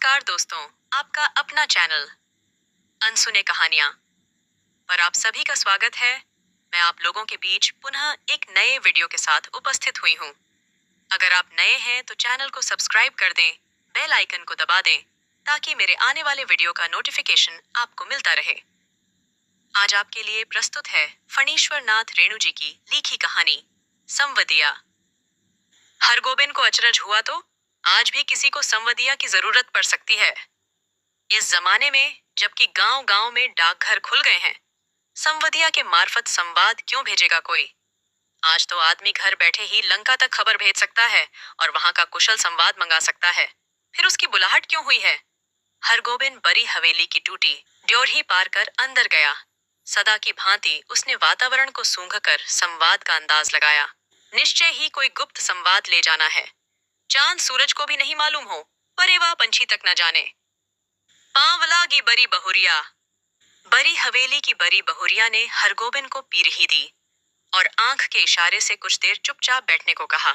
नमस्कार दोस्तों, आपका अपना चैनल अनसुने कहानियां पर आप सभी का स्वागत है। मैं आप लोगों के बीच पुनः एक नए वीडियो के साथ उपस्थित हुई हूं। अगर आप नए हैं तो चैनल को सब्सक्राइब कर दें, बेल आइकन को दबा दें ताकि मेरे आने वाले वीडियो का नोटिफिकेशन आपको मिलता रहे। आज आपके लिए प्रस्तुत है फणीश्वर नाथ रेणु जी की लिखी कहानी संवदिया। हरगोबिंद को अचरज हुआ तो आज भी किसी को संवदिया की जरूरत पड़ सकती है। इस जमाने में जबकि गांव गांव में डाकघर खुल गए हैं, संवदिया के मार्फत संवाद क्यों भेजेगा कोई। आज तो आदमी घर बैठे ही लंका तक खबर भेज सकता है और वहां का कुशल संवाद मंगा सकता है। फिर उसकी बुलाहट क्यों हुई है। हरगोबिंद बड़ी हवेली की टूटी ड्योढ़ी पार कर अंदर गया। सदा की भांति उसने वातावरण को सूंघकर संवाद का अंदाज लगाया। निश्चय ही कोई गुप्त संवाद ले जाना है। चांद सूरज को भी नहीं मालूम हो, परेवा पंछी तक न जाने। पांवला की बरी बहुरिया। बरी हवेली की बरी बहुरिया ने हरगोबिंद को पीरही दी और आंख के इशारे से कुछ देर चुपचाप बैठने को कहा।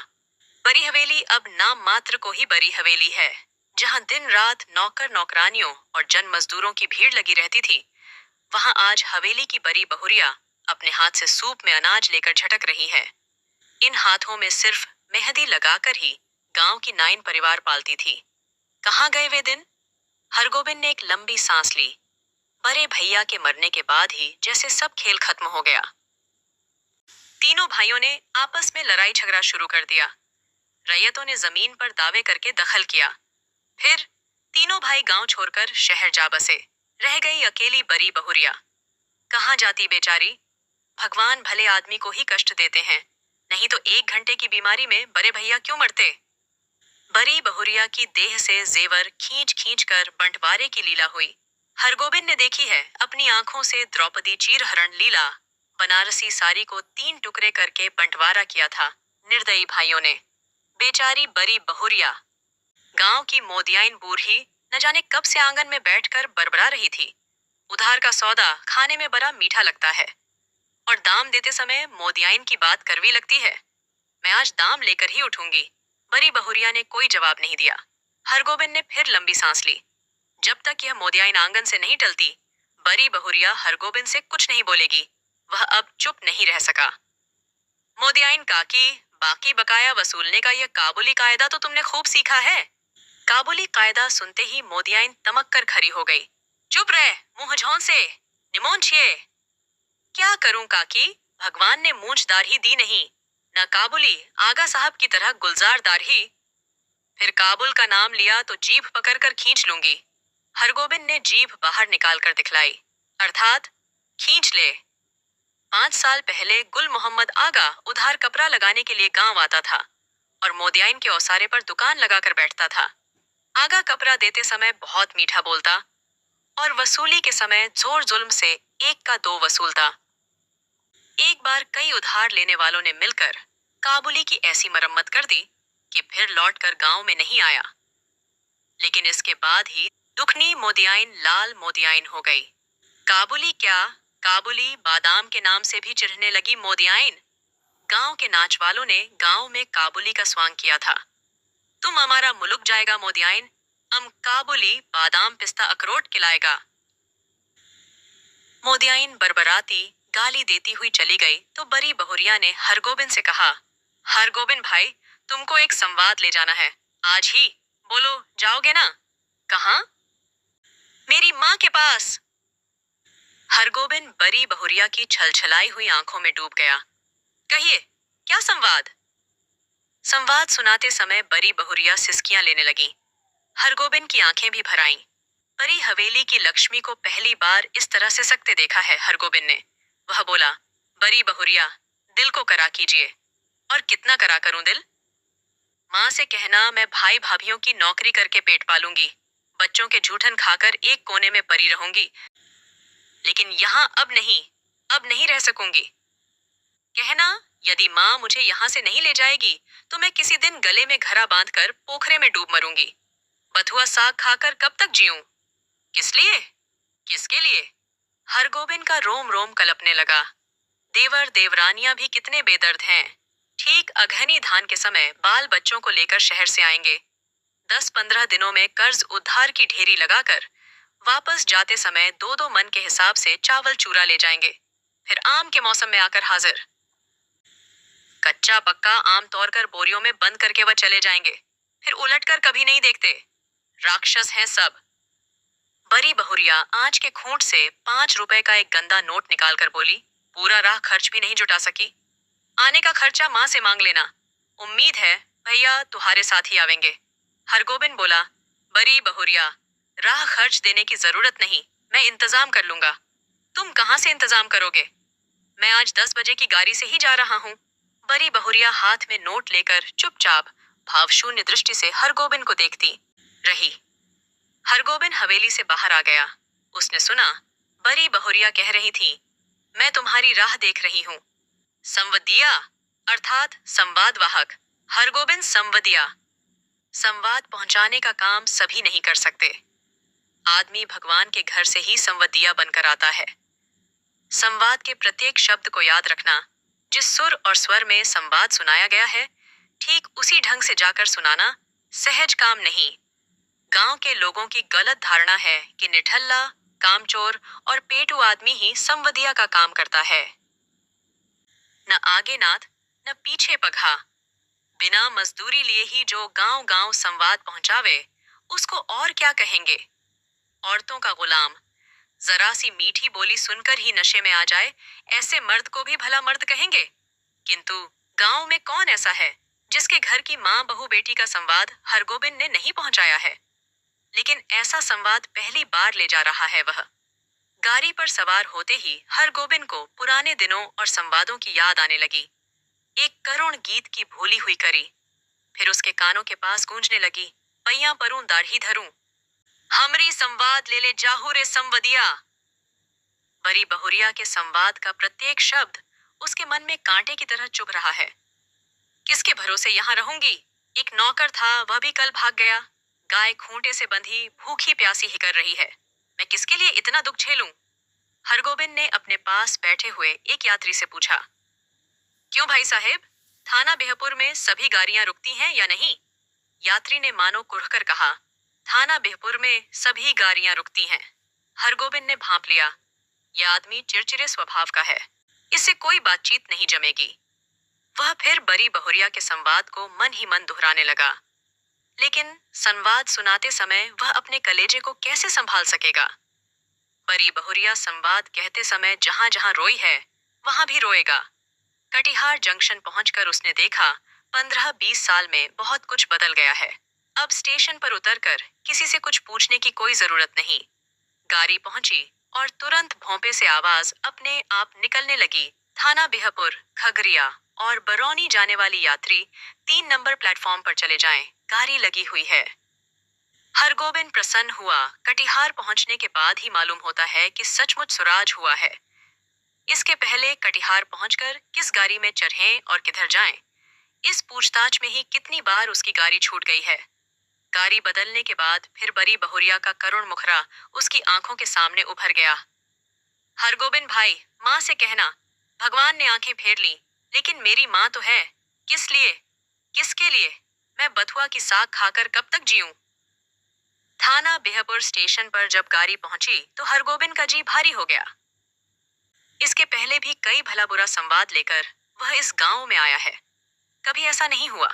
बरी हवेली अब नाम मात्र को ही बरी हवेली है, जहां दिन रात नौकर नौकरानियों और जन मजदूरों की भीड़ लगी रहती थी। वहां आज हवेली की बरी बहुरिया अपने हाथ से सूप में अनाज लेकर झटक रही है। इन हाथों में सिर्फ मेहंदी लगाकर ही गांव की नाइन परिवार पालती थी। कहाँ गए वे दिन। हरगोबिंद ने एक लंबी सांस ली। बड़े भैया के मरने के बाद ही जैसे सब खेल खत्म हो गया। तीनों भाइयों ने आपस में लड़ाई झगड़ा शुरू कर दिया। रैयतों ने जमीन पर दावे करके दखल किया। फिर तीनों भाई गांव छोड़कर शहर जा बसे। रह गई अकेली बरी बहुरिया। कहाँ जाती बेचारी। भगवान भले आदमी को ही कष्ट देते हैं, नहीं तो 1 घंटे की बीमारी में बड़े भैया क्यों मरते। बरी बहुरिया की देह से जेवर खींच खींच कर बंटवारे की लीला हुई। हरगोबिंद ने देखी है अपनी आंखों से। द्रौपदी चीरहरण लीला बनारसी साड़ी को 3 टुकड़े करके बंटवारा किया था निर्दयी भाइयों ने। बेचारी बरी बहुरिया। गांव की मोदियाइन बूढ़ी न जाने कब से आंगन में बैठकर बड़बड़ा रही थी। उधार का सौदा खाने में बड़ा मीठा लगता है और दाम देते समय मोदियाइन की बात कड़वी लगती है। मैं आज दाम लेकर ही उठूंगी। बरी बहुरिया ने कोई जवाब नहीं दिया। हरगोबिंद ने फिर लंबी सांस ली। जब तक यह मोदियाइन आंगन से नहीं टलती, बरी बहुरिया हरगोबिंद से कुछ नहीं बोलेगी। वह अब चुप नहीं रह सका। मोदियाइन काकी, बाकी बकाया वसूलने का यह काबुली कायदा तो तुमने खूब सीखा है। काबुली कायदा सुनते ही मोदियाइन तमक कर खड़ी हो गई। चुप रह, मुंह झौन से निमोन छिए। क्या करूं काकी, भगवान ने मूंछदार ही दी नहीं, न काबुली आगा साहब की तरह गुलजारदार ही। फिर काबुल का नाम लिया तो जीभ पकड़कर खींच लूंगी। हरगोबिंद ने जीभ बाहर निकाल कर दिखलाई, अर्थात खींच ले। 5 साल पहले गुल मोहम्मद आगा उधार कपड़ा लगाने के लिए गांव आता था और मोदियाइन के औसारे पर दुकान लगाकर बैठता था। आगा कपड़ा देते समय बहुत मीठा बोलता और वसूली के समय जोर जुल्म से 1 का 2 वसूलता। एक बार कई उधार लेने वालों ने मिलकर काबुली की ऐसी मरम्मत कर दी कि फिर लौटकर गांव में नहीं आया। लेकिन इसके बाद ही दुखनी मोदियाइन लाल मोदियाइन हो गई। काबुली क्या, काबुली बादाम के नाम से भी चिढ़ने लगी मोदियाइन। गांव के नाच वालों ने गांव में काबुली का स्वांग किया था। तुम हमारा मुलुक जाएगा मोदियाइन, हम काबुली बादाम पिस्ता अखरोट खिलाएगा। मोदियाइन बरबराती गाली देती हुई चली गई तो बरी बहुरिया ने हरगोबिंद से कहा, हरगोबिंद भाई, तुमको एक संवाद ले जाना है। आज ही। बोलो, जाओगे ना। कहाँ। मेरी माँ के पास। हरगोबिंद बरी बहुरिया की छलछलाई हुई आंखों में डूब गया। कहिए, क्या संवाद। संवाद सुनाते समय बरी बहुरिया सिसकियां लेने लगी। हरगोबिंद की आंखें भी भर आईं। बरी हवेली की लक्ष्मी को पहली बार इस तरह से सकते देखा है हरगोबिंद ने। वह बोला, बरी बहुरिया, दिल को करा कीजिए। और कितना करा करूं दिल। माँ से कहना मैं भाई भाभियों की नौकरी करके पेट पालूंगी, बच्चों के जूठन खाकर एक कोने में पड़ी रहूंगी। लेकिन यहाँ अब नहीं रह सकूंगी। कहना, यदि माँ मुझे यहाँ से नहीं ले जाएगी तो मैं किसी दिन गले में घड़ा बांधकर पोखरे में डूब मरूंगी। बथुआ साग खाकर कब तक जीऊं। किस लिए, किसके लिए। हरगोबिंद का रोम रोम कलपने लगा। देवर देवरानियां भी कितने बेदर्द हैं। ठीक अगहनी धान के समय बाल बच्चों को लेकर शहर से आएंगे। 10-15 दिनों में कर्ज उधार की ढेरी लगाकर वापस जाते समय दो दो मन के हिसाब से चावल चूरा ले जाएंगे। फिर आम के मौसम में आकर हाजिर। कच्चा पक्का आम तोड़कर बोरियों में बंद करके वह चले जाएंगे। फिर उलटकर कभी नहीं देखते। राक्षस हैं सब। बड़ी बहुरिया आंच के खूंट से 5 रुपए का एक गंदा नोट निकालकर बोली, पूरा राह खर्च भी नहीं जुटा सकी। आने का खर्चा माँ से मांग लेना। उम्मीद है भैया तुम्हारे साथ ही आवेंगे। हरगोबिंद बोला, बड़ी बहुरिया, राह खर्च देने की जरूरत नहीं, मैं इंतजाम कर लूंगा। तुम कहाँ से इंतजाम करोगे? मैं आज 10 बजे की गाड़ी से ही जा रहा हूँ। बड़ी बहुरिया हाथ में नोट लेकर चुपचाप भावशून्य दृष्टि से हरगोबिंद को देखती रही। हरगोबिंद हवेली से बाहर आ गया। उसने सुना बड़ी बहुरिया कह रही थी, मैं तुम्हारी राह देख रही हूँ। संवदिया अर्थात संवाद वाहक। हरगोबिंद संवदिया। संवाद पहुंचाने का काम सभी नहीं कर सकते। आदमी भगवान के घर से ही संवदिया बनकर आता है। संवाद के प्रत्येक शब्द को याद रखना। जिस सुर और स्वर में संवाद सुनाया गया है, ठीक उसी ढंग से जाकर सुनाना सहज काम नहीं। गांव के लोगों की गलत धारणा है कि निठल्ला, कामचोर और पेटू आदमी ही संवदिया का काम करता है। न आगे नाथ, न पीछे पगहा। बिना मजदूरी लिए ही जो गांव गांव संवाद पहुंचावे, उसको और क्या कहेंगे? औरतों का गुलाम। जरा सी मीठी बोली सुनकर ही नशे में आ जाए, ऐसे मर्द को भी भला मर्द कहेंगे? किंतु गांव में कौन ऐसा है जिसके घर की माँ बहू बेटी का संवाद हरगोबिंद ने नहीं पहुंचाया है? लेकिन ऐसा संवाद पहली बार ले जा रहा है वह। गाड़ी पर सवार होते ही हरगोबिंद को पुराने दिनों और संवादों की याद आने लगी। एक करुण गीत की भूली हुई करी। फिर उसके कानों के पास गूंजने लगी, पैया परूं दाढ़ी धरूं, हमरी संवाद ले ले जाहू रे संवदिया। बड़ी बहुरिया के संवाद का प्रत्येक शब्द उसके मन में कांटे की तरह चुभ रहा है। किसके भरोसे यहाँ रहूंगी? एक नौकर था, वह भी कल भाग गया। गाय खूंटे से बंधी भूखी प्यासी ही कर रही है। मैं किसके लिए इतना दुख झेलूं? हरगोबिंद ने अपने पास बैठे हुए एक यात्री से पूछा। क्यों भाई साहेब, थाना बेहपुर में सभी गाड़ियां रुकती हैं या नहीं? यात्री ने मानो कुढ़कर कहा, थाना बेहपुर में सभी गाड़ियां रुकती हैं। हरगोबिंद ने भांप लिया, यह आदमी चिड़चिड़े स्वभाव का है, इससे कोई बातचीत नहीं जमेगी। वह फिर बड़ी बहुरिया के संवाद को मन ही मन दोहराने लगा। लेकिन संवाद सुनाते समय वह अपने कलेजे को कैसे संभाल सकेगा? बड़ी बहुरिया संवाद कहते समय जहां जहां रोई है, वहां भी रोएगा। कटिहार जंक्शन पहुंचकर उसने देखा 15-20 साल में बहुत कुछ बदल गया है। अब स्टेशन पर उतरकर किसी से कुछ पूछने की कोई जरूरत नहीं। गाड़ी पहुंची और तुरंत भोंपे से आवाज अपने आप निकलने लगी, थाना बेहपुर, खगरिया और बरौनी जाने वाली यात्री 3 नंबर प्लेटफॉर्म पर चले जाएं, गाड़ी लगी हुई है। हरगोबिंद प्रसन्न हुआ। कटिहार पहुंचने के बाद ही मालूम होता है कि सचमुच सुराज हुआ है। इसके पहले कटिहार पहुंचकर किस गाड़ी में चढ़ें और किधर जाएं, इस पूछताछ में ही कितनी बार उसकी गाड़ी छूट गई है। गाड़ी बदलने के बाद फिर बड़ी बहुरिया का करुण मुखरा उसकी आंखों के सामने उभर गया। हरगोबिंद भाई, माँ से कहना, भगवान ने आंखें फेर ली, लेकिन मेरी माँ तो है। किस लिए, किसके लिए मैं बथुआ की साग खाकर कब तक जीऊं? थाना बेहपुर स्टेशन पर जब गाड़ी पहुंची तो हरगोबिंद का जी भारी हो गया। इसके पहले भी कई भला बुरा संवाद लेकर वह इस गांव में आया है। कभी ऐसा नहीं हुआ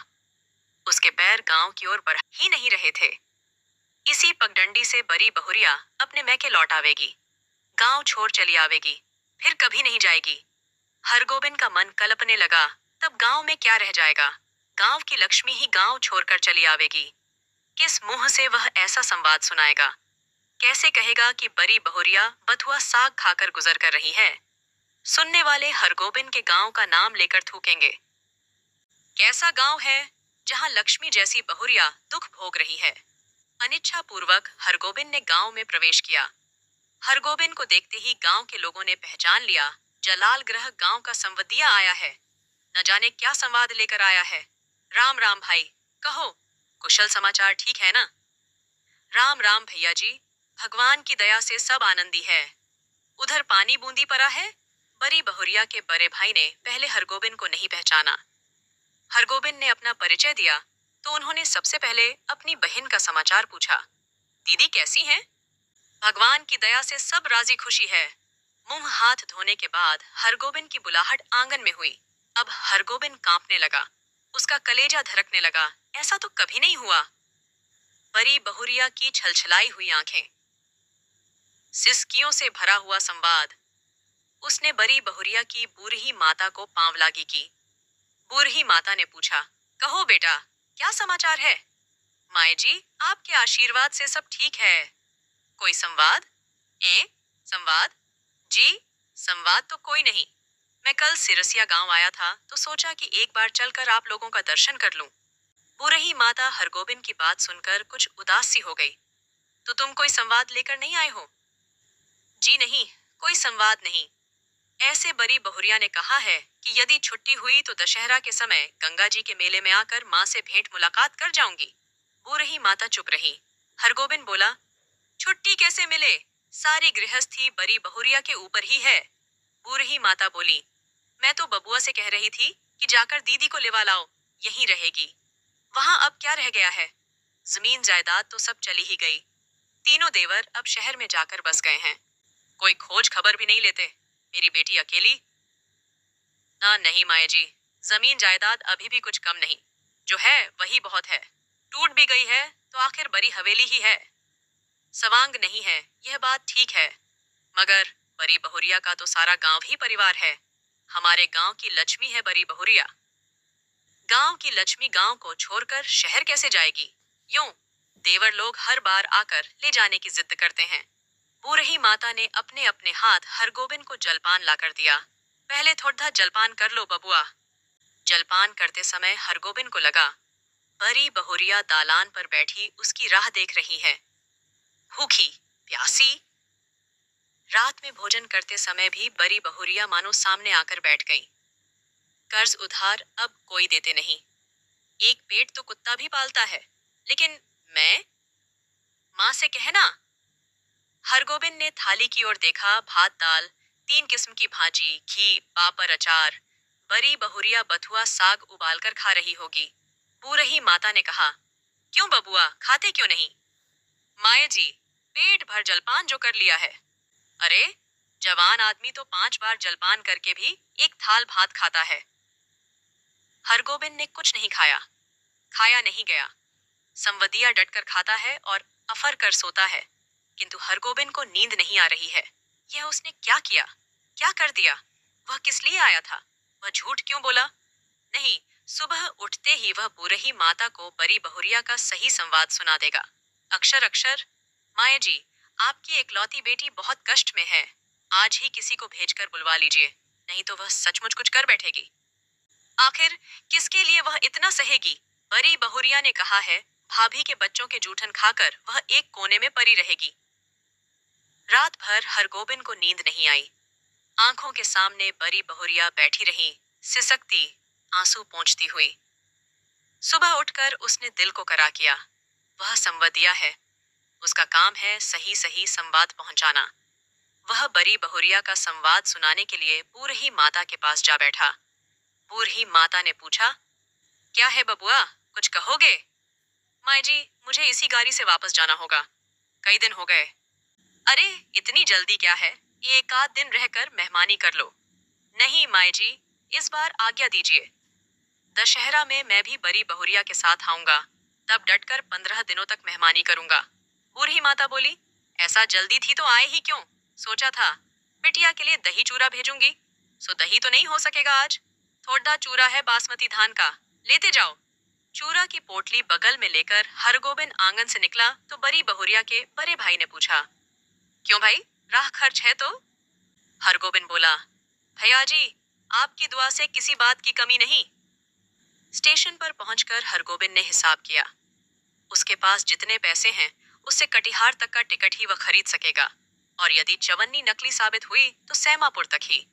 उसके पैर गांव की ओर बढ़ ही नहीं रहे थे। इसी पगडंडी से बड़ी बहुरिया अपने मैके लौट आवेगी, गांव छोड़ चली आवेगी, फिर कभी नहीं जाएगी। हरगोबिंद का मन कलपने लगा, तब गांव में क्या रह जाएगा? गांव की लक्ष्मी ही गांव छोड़कर चली आवेगी। किस मुंह से वह ऐसा संवाद सुनाएगा? कैसे कहेगा कि बड़ी बहुरिया बथुआ साग खाकर गुजर कर रही है? सुनने वाले हरगोबिंद के गांव का नाम लेकर थूकेंगे। कैसा गांव है जहां लक्ष्मी जैसी बहुरिया दुख भोग रही है? अनिच्छा पूर्वक हरगोबिंद ने गांव में प्रवेश किया। हरगोबिंद को देखते ही गांव के लोगों ने पहचान लिया, जलाल ग्रह गांव का संवदिया आया है। न जाने क्या संवाद लेकर आया है। राम राम भाई, कहो, कुशल समाचार ठीक है ना? राम राम भैया जी, भगवान की दया से सब आनंदी है। उधर पानी बूंदी पड़ा है। बड़ी बहुरिया के बड़े भाई ने पहले हरगोबिंद को नहीं पहचाना। हरगोबिंद ने अपना परिचय दिया तो उन्होंने सबसे पहले अपनी बहन का समाचार पूछा। दीदी कैसी हैं? भगवान की दया से सब राजी खुशी है। मुंह हाथ धोने के बाद हरगोबिंद की बुलाहट आंगन में हुई। अब हरगोबिंद कांपने लगा। उसका कलेजा धड़कने लगा। ऐसा तो कभी नहीं हुआ। परी बहुरिया की छलछलाई हुई आंखें, सिसकियों से भरा हुआ संवाद। उसने बड़ी बहुरिया की बूढ़ी माता को पांवलागी की। बूढ़ी माता ने पूछा, कहो बेटा, क्या समाचार है? माए जी, आपके आशीर्वाद से सब ठीक है। कोई संवाद? संवाद? जी, संवाद तो कोई नहीं। मैं कल सिरसिया गांव आया था तो सोचा कि एक बार चलकर आप लोगों का दर्शन कर लूं। बूढ़ी माता हरगोबिंद की बात सुनकर कुछ उदास सी हो गई। तो तुम कोई संवाद लेकर नहीं आए हो? जी नहीं, कोई संवाद नहीं। ऐसे बड़ी बहुरिया ने कहा है कि यदि छुट्टी हुई तो दशहरा के समय गंगा जी के मेले में आकर माँ से भेंट मुलाकात कर जाऊंगी। बूढ़ी माता चुप रही। हरगोबिंद बोला, छुट्टी कैसे मिले? सारी गृहस्थी बड़ी बहुरिया के ऊपर ही है। बूढ़ी माता बोली, मैं तो बबुआ से कह रही थी कि जाकर दीदी को लेवा लाओ, यहीं रहेगी। वहां अब क्या रह गया है? जमीन जायदाद तो सब चली ही गई। तीनों देवर अब शहर में जाकर बस गए हैं। कोई खोज खबर भी नहीं लेते। मेरी बेटी अकेली। ना नहीं माए जी, जमीन जायदाद अभी भी कुछ कम नहीं। जो है वही बहुत है। टूट भी गई है तो आखिर बड़ी हवेली ही है। सवांग नहीं है, यह बात ठीक है, मगर बड़ी बहुरिया का तो सारा गांव ही परिवार है। हमारे गांव की लक्ष्मी है बड़ी बहुरिया। गांव की लक्ष्मी गांव को छोड़कर शहर कैसे जाएगी? यूं देवर लोग हर बार आकर ले जाने की जिद करते हैं। बूढ़ी माता ने अपने अपने हाथ हरगोबिंद को जलपान लाकर दिया। पहले थोड़ा जलपान कर लो बबुआ। जलपान करते समय हरगोबिंद को लगा, बड़ी बहुरिया दालान पर बैठी उसकी राह देख रही है। भूखी, प्यासी। रात में भोजन करते समय भी बड़ी बहुरिया मानो सामने आकर बैठ गई। कर्ज उधार अब कोई देते नहीं। एक पेट तो कुत्ता भी पालता है, लेकिन मैं? माँ से कहना। हरगोबिंद ने थाली की ओर देखा। भात दाल, 3 किस्म की भाजी, घी, पापड़, अचार। बड़ी बहुरिया बथुआ साग उबालकर खा रही होगी। बूढ़ी माता ने कहा, क्यों बबुआ, खाते क्यों नहीं? माए जी, पेट भर जलपान जो कर लिया है। अरे, जवान आदमी तो 5 बार जलपान करके भी एक थाल भात खाता है। हरगोबिंद ने कुछ नहीं खाया। खाया नहीं गया। संवदिया डटकर खाता है और अफर कर सोता है, किंतु हरगोबिंद को नींद नहीं आ रही है। यह उसने क्या किया? क्या कर दिया? वह किस लिए आया था? वह झूठ क्यों बोला? नहीं, सुबह उठते ही वह बूढ़ी माता को बड़ी बहुरिया का सही संवाद सुना देगा। अक्षर अक्षर। माया जी, आपकी एकलौती बेटी बहुत कष्ट में है। आज ही किसी को भेजकर बुलवा लीजिए, नहीं तो वह सचमुच कुछ कर बैठेगी। आखिर किसके लिए वह इतना सहेगी? बड़ी बहुरिया ने कहा है, भाभी के बच्चों के जूठन खाकर वह एक कोने में पड़ी रहेगी। रात भर हरगोबिंद को नींद नहीं आई। आंखों के सामने बड़ी बहुरिया बैठी रही, सिसकती, आंसू पोंछती हुई। सुबह उठकर उसने दिल को करा किया। वह संवदिया है। उसका काम है सही सही संवाद पहुंचाना। वह बड़ी बहुरिया का संवाद सुनाने के लिए बूढ़ी माता के पास जा बैठा। बूढ़ी माता ने पूछा, क्या है बबुआ, कुछ कहोगे? माए जी, मुझे इसी गाड़ी से वापस जाना होगा। कई दिन हो गए। अरे, इतनी जल्दी क्या है? एक आध दिन रहकर मेहमानी कर लो। नहीं माए जी, इस बार आज्ञा दीजिए। दशहरा में मैं भी बड़ी बहुरिया के साथ आऊंगा, तब डटकर 15 दिनों तक मेहमानी करूंगा। बूढ़ी माता बोली, ऐसा जल्दी थी तो आए ही क्यों? सोचा था बिटिया के लिए दही चूरा भेजूंगी, सो दही तो नहीं हो सकेगा आज। थोड़ा चूरा है बासमती धान का, लेते जाओ। चूरा की पोटली बगल में लेकर हरगोबिंद आंगन से निकला तो बड़ी बहुरिया के बड़े भाई ने पूछा, क्यों भाई, राह खर्च है तो? हरगोबिंद बोला, भैया जी, आपकी दुआ से किसी बात की कमी नहीं। स्टेशन पर पहुंचकर हरगोबिंद ने हिसाब किया। उसके पास जितने पैसे हैं, उससे कटिहार तक का टिकट ही वह खरीद सकेगा, और यदि चवन्नी नकली साबित हुई तो सैमापुर तक ही।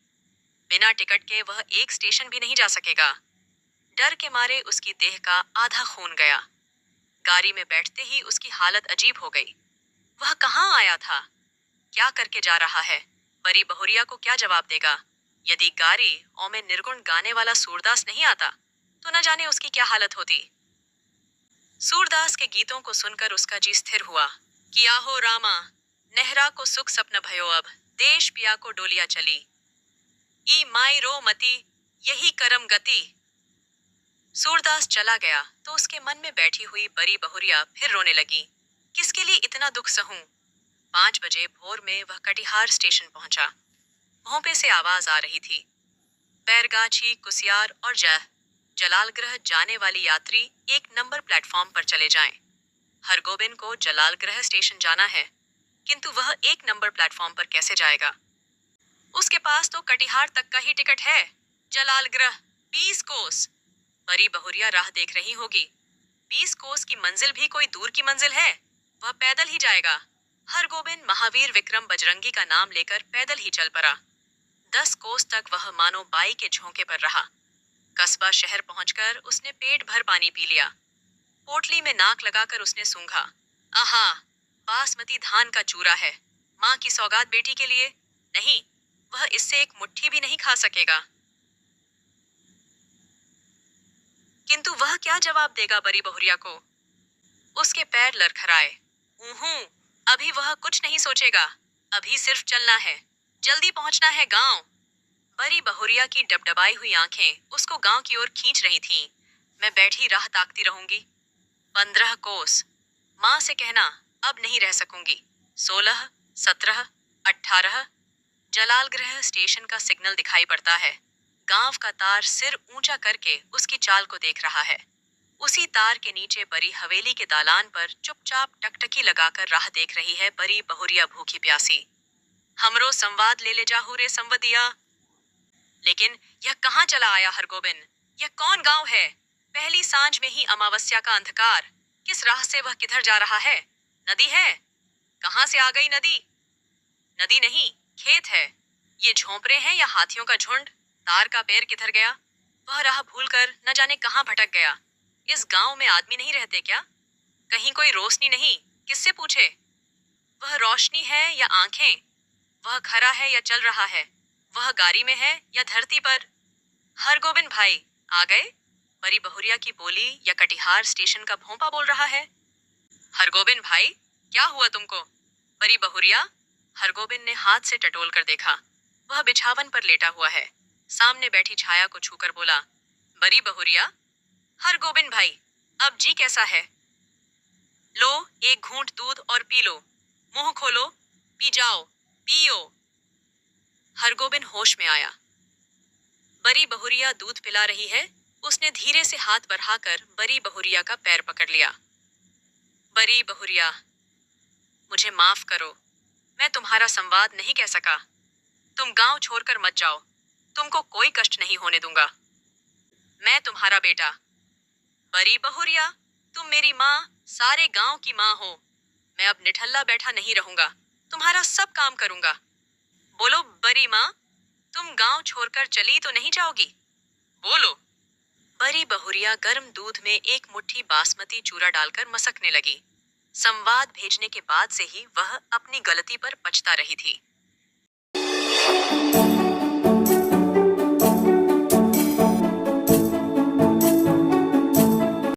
बिना टिकट के वह एक स्टेशन भी नहीं जा सकेगा। डर के मारे उसकी देह का आधा खून गया। गाड़ी में बैठते ही उसकी हालत अजीब हो गई। वह कहाँ आया था? क्या करके जा रहा है? बड़ी बहुरिया को क्या जवाब देगा? यदि गाड़ी और में निर्गुण गाने वाला सूरदास नहीं आता तो न जाने उसकी क्या हालत होती। सूरदास के गीतों को सुनकर उसका जी स्थिर हुआ। किया हो रामा, नेहरा को सुख सपन भयो अब, देश पिया को डोलिया चली। ई माई रो मती, यही करम गति। सूरदास चला गया तो उसके मन में बैठी हुई बड़ी बहुरिया फिर रोने लगी। किसके लिए इतना दुख सहूं? 5 बजे भोर में वह कटिहार स्टेशन पहुंचा। भोंपे से आवाज आ रही थी, बैरगाछी, कुसियार और जलालगृह जाने वाली यात्री 1 नंबर प्लेटफॉर्म पर चले जाएं। हरगोबिंद को जलालगृह स्टेशन जाना है, किंतु वह 1 नंबर प्लेटफॉर्म पर कैसे जाएगा? उसके पास तो कटिहार तक का ही टिकट है। जलालगृह 20 कोस। बड़ी बहुरिया राह देख रही होगी। 20 कोस की मंजिल भी कोई दूर की मंजिल है? वह पैदल ही जाएगा। हरगोबिंद महावीर विक्रम बजरंगी का नाम लेकर पैदल ही चल पड़ा। 10 कोस तक वह मानो बाई के झोंके पर रहा। कस्बा शहर पहुंचकर उसने पेट भर पानी पी लिया। पोटली में नाक लगाकर उसने सूंघा। आहा, बासमती धान का चूरा है। माँ की सौगात बेटी के लिए? नहीं, वह इससे एक मुट्ठी भी नहीं खा सकेगा। किंतु वह क्या जवाब देगा बड़ी बहुरिया को? उसके पैर लड़खड़ाए। ऊहू, अभी वह कुछ नहीं सोचेगा। अभी सिर्फ चलना है, जल्दी पहुंचना है गांव। बड़ी बहुरिया की डबडबाई हुई आंखें उसको गांव की ओर खींच रही थीं। मैं बैठी राह ताकती रहूंगी। 15 कोस। माँ से कहना, अब नहीं रह सकूंगी। 16, 17, 18। जलालगृह स्टेशन का सिग्नल दिखाई पड़ता है। गांव का तार सिर ऊंचा करके उसकी चाल को देख रहा है। उसी तार के नीचे बड़ी हवेली के दालान पर चुपचाप टकटकी लगाकर राह देख रही है बड़ी बहुरिया भूखी प्यासी। हमरो संवाद ले ले जाहू रे संवदिया। लेकिन यह कहाँ चला आया हरगोबिंद? यह कौन गांव है? पहली सांझ में ही अमावस्या का अंधकार। किस राह से वह किधर जा रहा है? नदी है? कहाँ से आ गई नदी? नदी नहीं, खेत है। ये झोंपड़े हैं या हाथियों का झुंड? तार का पैर किधर गया? वह राह भूलकर न जाने कहाँ भटक गया। इस गांव में आदमी नहीं रहते क्या? कहीं कोई रोशनी नहीं? किससे पूछे? वह रोशनी है या आंखें? वह खरा है या चल रहा है? वह गाड़ी में है या धरती पर? हरगोबिंद भाई आ गए? बड़ी बहुरिया की बोली या कटिहार स्टेशन का भोंपा बोल रहा है? हरगोबिंद भाई, क्या हुआ तुमको? बड़ी बहुरिया। हरगोबिंद ने हाथ से टटोल कर देखा। वह बिछावन पर लेटा हुआ है। सामने बैठी छाया को छूकर बोला, बड़ी बहुरिया। हरगोबिंद भाई, अब जी कैसा है? लो, एक घूंट दूध और पी लो। मुंह खोलो, पी जाओ, पियो। हरगोबिंद होश में आया। बड़ी बहुरिया दूध पिला रही है। उसने धीरे से हाथ बढ़ाकर बड़ी बहुरिया का पैर पकड़ लिया। बड़ी बहुरिया, मुझे माफ करो, मैं तुम्हारा संवाद नहीं कह सका। तुम गांव छोड़कर मत जाओ, तुमको कोई कष्ट नहीं होने दूंगा। मैं तुम्हारा बेटा। बड़ी बहुरिया, तुम मेरी माँ, सारे गांव की माँ हो। मैं अब निठल्ला बैठा नहीं रहूंगा, तुम्हारा सब काम करूंगा। बोलो बड़ी माँ, तुम गांव छोड़कर चली तो नहीं जाओगी? बोलो। बड़ी बहुरिया गर्म दूध में एक मुट्ठी बासमती चूरा डालकर मसकने लगी। संवाद भेजने के बाद से ही वह अपनी गलती पर पछता रही थी।